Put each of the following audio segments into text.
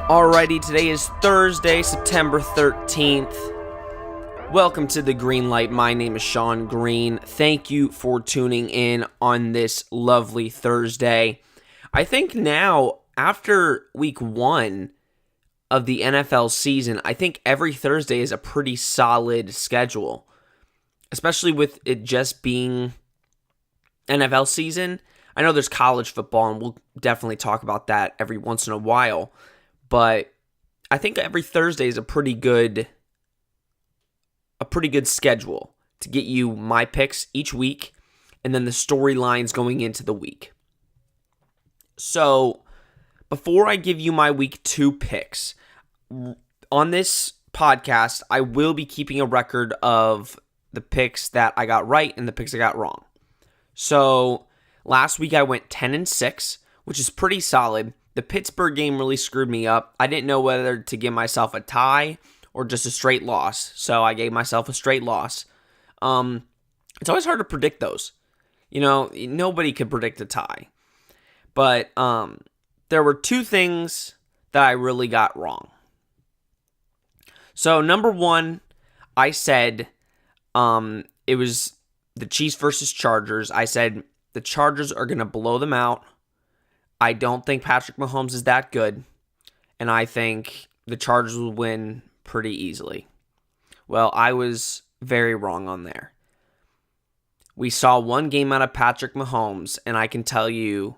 Alrighty, today is Thursday, September 13th. Welcome to the Green Light. My name is Sean Green. Thank you for tuning in on this lovely Thursday. I think now, after week 1 of the NFL season, I think every Thursday is a pretty solid schedule, especially with it just being NFL season. I know there's college football, and we'll definitely talk about that every once in a while. But I think every Thursday is a pretty good schedule to get you my picks each week and then the storylines going into the week. So before I give you my week 2 picks, on this podcast, I will be keeping a record of the picks that I got right and the picks I got wrong. So last week I went 10-6, which is pretty solid. The Pittsburgh game really screwed me up. I didn't know whether to give myself a tie or just a straight loss, so I gave myself a straight loss. It's always hard to predict those. You know, nobody could predict a tie. But there were 2 things that I really got wrong. So number 1, I said it was the Chiefs versus Chargers. I said the Chargers are going to blow them out. I don't think Patrick Mahomes is that good, and I think the Chargers will win pretty easily. Well, I was very wrong on there. We saw one game out of Patrick Mahomes, and I can tell you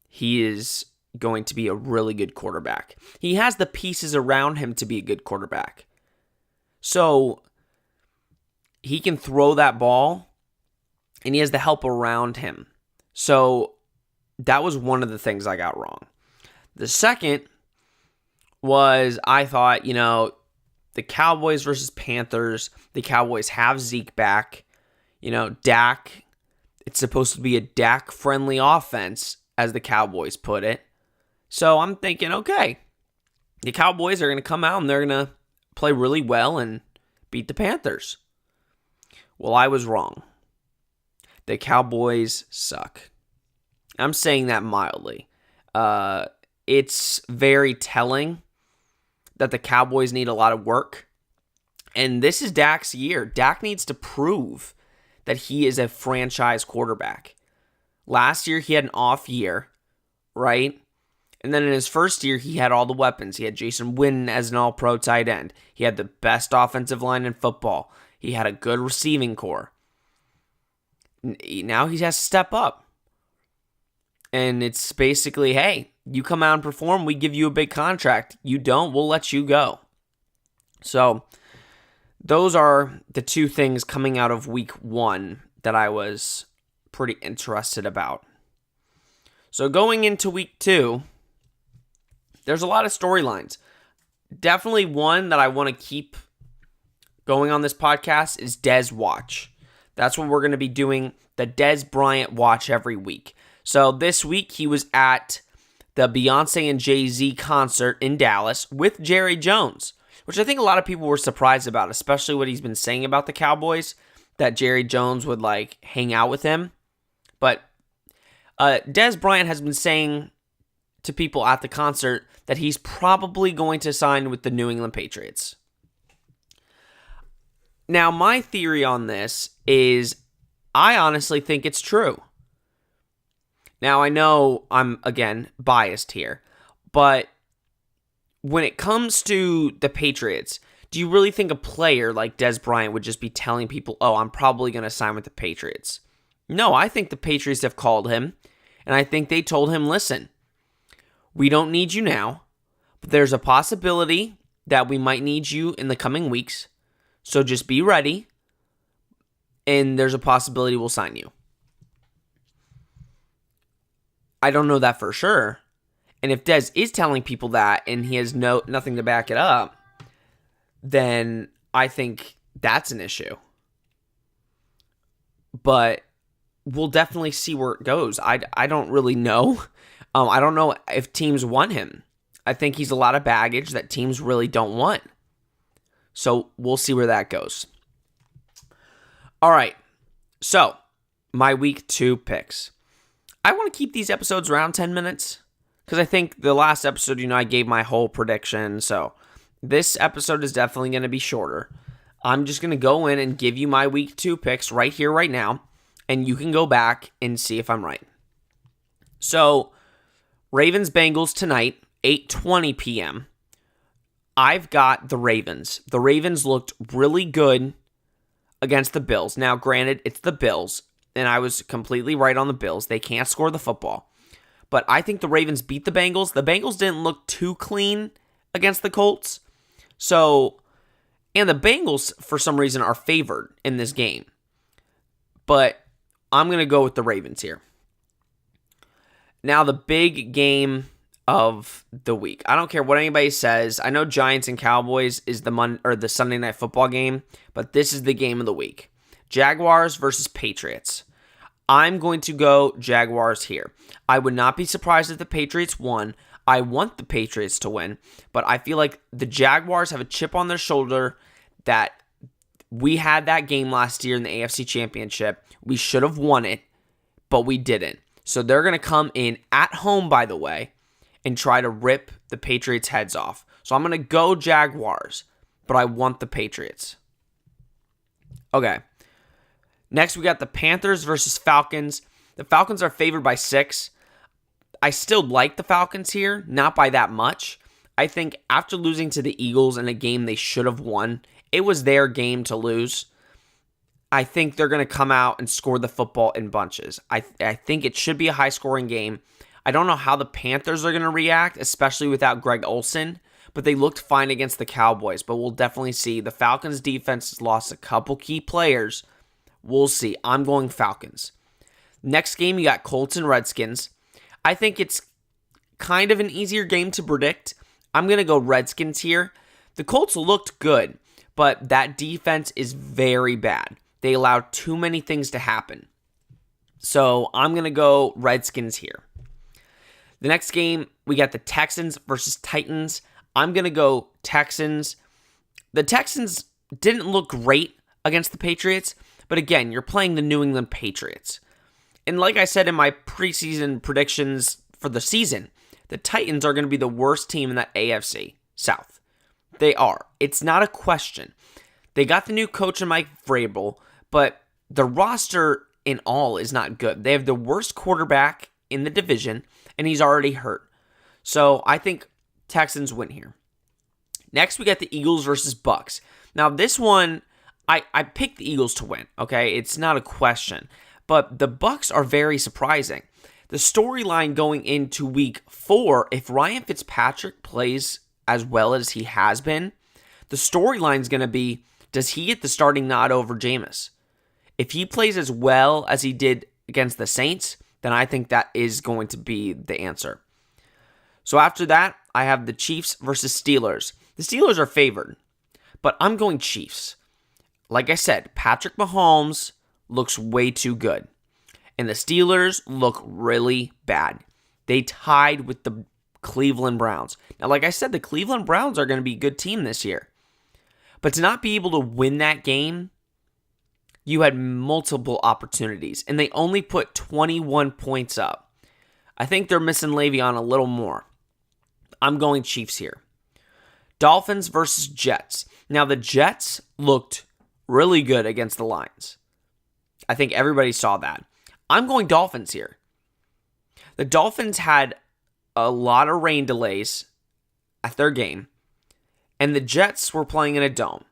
he is going to be a really good quarterback. He has the pieces around him to be a good quarterback. So he can throw that ball, and he has the help around him. So that was one of the things I got wrong. The second was I thought, the Cowboys versus Panthers, the Cowboys have Zeke back. Dak, it's supposed to be a Dak-friendly offense, as the Cowboys put it. So I'm thinking, okay, the Cowboys are going to come out and they're going to play really well and beat the Panthers. Well, I was wrong. The Cowboys suck. I'm saying that mildly. It's very telling that the Cowboys need a lot of work. And this is Dak's year. Dak needs to prove that he is a franchise quarterback. Last year, he had an off year, right? And then in his first year, he had all the weapons. He had Jason Witten as an all-pro tight end. He had the best offensive line in football. He had a good receiving core. Now he has to step up. And it's basically, hey, you come out and perform, we give you a big contract. You don't, we'll let you go. So those are the 2 things coming out of week 1 that I was pretty interested about. So going into week 2, there's a lot of storylines. Definitely one that I want to keep going on this podcast is Dez Watch. That's what we're going to be doing, the Dez Bryant Watch every week. So this week he was at the Beyonce and Jay-Z concert in Dallas with Jerry Jones, which I think a lot of people were surprised about, especially what he's been saying about the Cowboys, that Jerry Jones would hang out with him. But Dez Bryant has been saying to people at the concert that he's probably going to sign with the New England Patriots. Now, my theory on this is I honestly think it's true. Now, I know I'm, again, biased here, but when it comes to the Patriots, do you really think a player like Dez Bryant would just be telling people, oh, I'm probably going to sign with the Patriots? No, I think the Patriots have called him, and I think they told him, listen, we don't need you now, but there's a possibility that we might need you in the coming weeks, so just be ready, and there's a possibility we'll sign you. I don't know that for sure. And if Dez is telling people that and he has nothing to back it up, then I think that's an issue. But we'll definitely see where it goes. I don't really know. I don't know if teams want him. I think he's a lot of baggage that teams really don't want. So we'll see where that goes. All right. So my week 2 picks. I want to keep these episodes around 10 minutes because I think the last episode, I gave my whole prediction. So this episode is definitely going to be shorter. I'm just going to go in and give you my week 2 picks right here, right now, and you can go back and see if I'm right. So Ravens-Bengals tonight, 8:20 p.m. I've got the Ravens. The Ravens looked really good against the Bills. Now, granted, it's the Bills, and I was completely right on the Bills. They can't score the football. But I think the Ravens beat the Bengals. The Bengals didn't look too clean against the Colts. And the Bengals, for some reason, are favored in this game. But I'm going to go with the Ravens here. Now, the big game of the week. I don't care what anybody says. I know Giants and Cowboys is the Sunday Night Football game, but this is the game of the week. Jaguars versus Patriots. I'm going to go Jaguars here. I would not be surprised if the Patriots won. I want the Patriots to win, but I feel like the Jaguars have a chip on their shoulder that we had that game last year in the AFC Championship. We should have won it, but we didn't. So they're going to come in at home, by the way, and try to rip the Patriots' heads off. So I'm going to go Jaguars, but I want the Patriots. Okay. Next, we got the Panthers versus Falcons. The Falcons are favored by 6. I still like the Falcons here, not by that much. I think after losing to the Eagles in a game they should have won, it was their game to lose. I think they're going to come out and score the football in bunches. I think it should be a high-scoring game. I don't know how the Panthers are going to react, especially without Greg Olsen, but they looked fine against the Cowboys. But we'll definitely see. The Falcons' defense has lost a couple key players. We'll see. I'm going Falcons. Next game, you got Colts and Redskins. I think it's kind of an easier game to predict. I'm going to go Redskins here. The Colts looked good, but that defense is very bad. They allowed too many things to happen. So I'm going to go Redskins here. The next game, we got the Texans versus Titans. I'm going to go Texans. The Texans didn't look great against the Patriots, but again, you're playing the New England Patriots. And like I said in my preseason predictions for the season, the Titans are going to be the worst team in that AFC South. They are. It's not a question. They got the new coach in Mike Vrabel, but the roster in all is not good. They have the worst quarterback in the division, and he's already hurt. So I think Texans win here. Next, we got the Eagles versus Bucks. Now, this one, I picked the Eagles to win, okay? It's not a question. But the Bucks are very surprising. The storyline going into week 4, if Ryan Fitzpatrick plays as well as he has been, the storyline is going to be, does he get the starting nod over Jameis? If he plays as well as he did against the Saints, then I think that is going to be the answer. So after that, I have the Chiefs versus Steelers. The Steelers are favored, but I'm going Chiefs. Like I said, Patrick Mahomes looks way too good. And the Steelers look really bad. They tied with the Cleveland Browns. Now, like I said, the Cleveland Browns are going to be a good team this year. But to not be able to win that game, you had multiple opportunities. And they only put 21 points up. I think they're missing Le'Veon a little more. I'm going Chiefs here. Dolphins versus Jets. Now, the Jets looked really good against the Lions. I think everybody saw that. I'm going Dolphins here. The Dolphins had a lot of rain delays at their game, and the Jets were playing in a dome.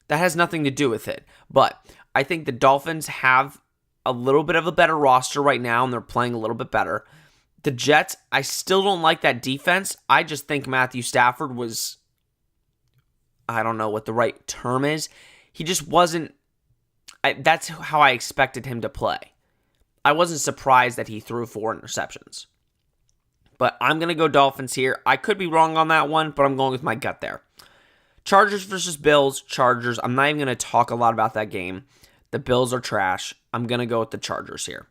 That has nothing to do with it, but I think the Dolphins have a little bit of a better roster right now, and they're playing a little bit better. The Jets, I still don't like that defense. I just think Matthew Stafford was, I don't know what the right term is. He just wasn't, that's how I expected him to play. I wasn't surprised that he threw 4 interceptions. But I'm going to go Dolphins here. I could be wrong on that one, but I'm going with my gut there. Chargers versus Bills. Chargers. I'm not even going to talk a lot about that game. The Bills are trash. I'm going to go with the Chargers here.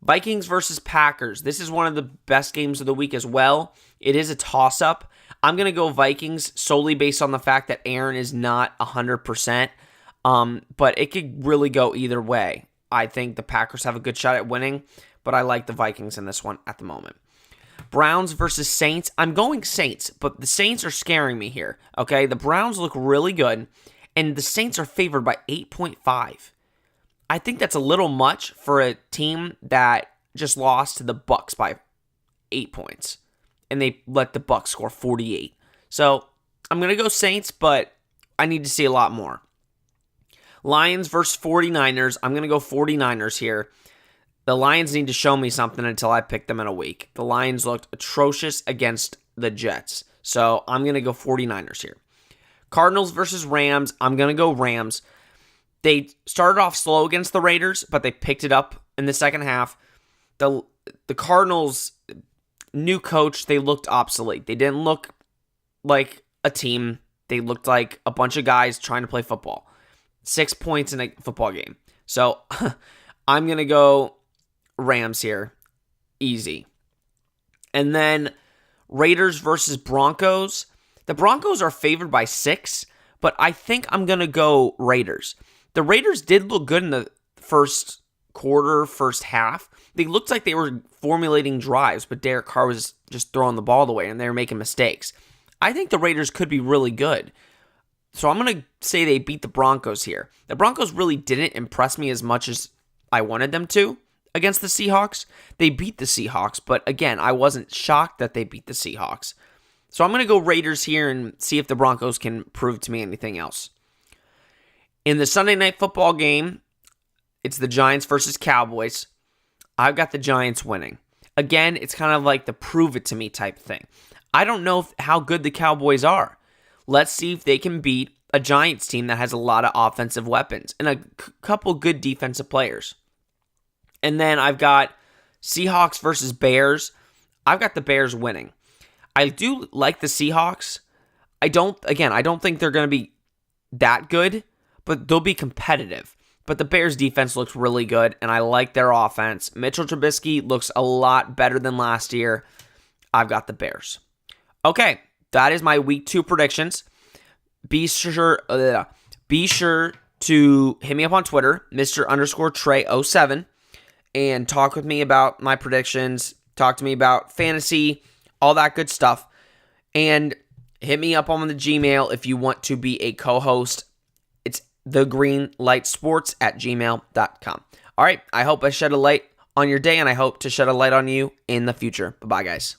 Vikings versus Packers. This is one of the best games of the week as well. It is a toss-up. I'm going to go Vikings solely based on the fact that Aaron is not 100%. But it could really go either way. I think the Packers have a good shot at winning, but I like the Vikings in this one at the moment. Browns versus Saints. I'm going Saints, but the Saints are scaring me here. Okay, the Browns look really good, and the Saints are favored by 8.5. I think that's a little much for a team that just lost to the Bucks by 8 points, and they let the Bucks score 48. So I'm going to go Saints, but I need to see a lot more. Lions versus 49ers. I'm going to go 49ers here. The Lions need to show me something until I pick them in a week. The Lions looked atrocious against the Jets. So I'm going to go 49ers here. Cardinals versus Rams. I'm going to go Rams. They started off slow against the Raiders, but they picked it up in the second half. The Cardinals, new coach, they looked obsolete. They didn't look like a team. They looked like a bunch of guys trying to play football. 6 points in a football game. So I'm going to go Rams here. Easy. And then Raiders versus Broncos. The Broncos are favored by 6, but I think I'm going to go Raiders. The Raiders did look good in the first quarter, first half. They looked like they were formulating drives, but Derek Carr was just throwing the ball away and they were making mistakes. I think the Raiders could be really good. So I'm going to say they beat the Broncos here. The Broncos really didn't impress me as much as I wanted them to against the Seahawks. They beat the Seahawks, but again, I wasn't shocked that they beat the Seahawks. So I'm going to go Raiders here and see if the Broncos can prove to me anything else. In the Sunday Night Football game, it's the Giants versus Cowboys. I've got the Giants winning. Again, it's kind of like the prove it to me type thing. I don't know how good the Cowboys are. Let's see if they can beat a Giants team that has a lot of offensive weapons and a couple good defensive players. And then I've got Seahawks versus Bears. I've got the Bears winning. I do like the Seahawks. I don't think they're going to be that good, but they'll be competitive. But the Bears defense looks really good, and I like their offense. Mitchell Trubisky looks a lot better than last year. I've got the Bears. Okay, that is my week 2 predictions. Be sure to hit me up on Twitter, Mr_Trey07, and talk with me about my predictions. Talk to me about fantasy, all that good stuff. And hit me up on the Gmail if you want to be a co-host. It's thegreenlightsports@gmail.com. All right, I hope I shed a light on your day, and I hope to shed a light on you in the future. Bye-bye, guys.